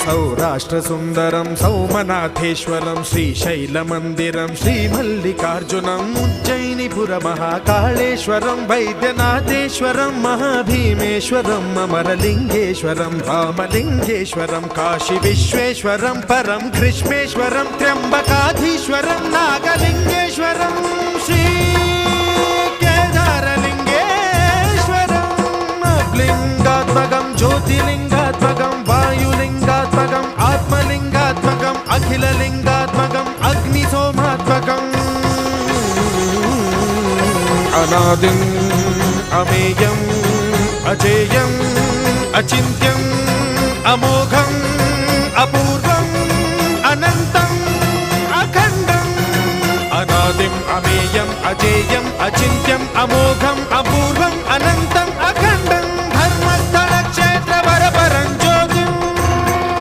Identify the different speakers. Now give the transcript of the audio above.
Speaker 1: సౌరాష్ట్రసుందరం సౌమనాథేశ్వరం శ్రీశైలమందిరం శ్రీమల్లికార్జునం ఉజ్జయినిపురమహాకాళేశ్వరం వైద్యనాథేశ్వరం మహాభీమేశ్వరం అమరలింగేశ్వరం రామలింగేశ్వరం కాశీ విశ్వేశ్వరం పరం కృష్ణేశ్వరం త్ర్యంబకాధీశ్వరం నాగలింగేశ్వరం శ్రీ కేదారలింగేశ్వరం లింగాత్మకం జ్యోతిలింగాత్మకం వాయులింగాత్మకం ఆత్మలింగాత్మకం అఖిలలింగాత్మకం అగ్నిసోమాత్మకం అనాదిం అమేయం అజేయం అచింత్యం అమోఘం అపూర్వం అనంతం అఖండం అనాదిం అమేయం అజేయం అచింత్యం అమోఘం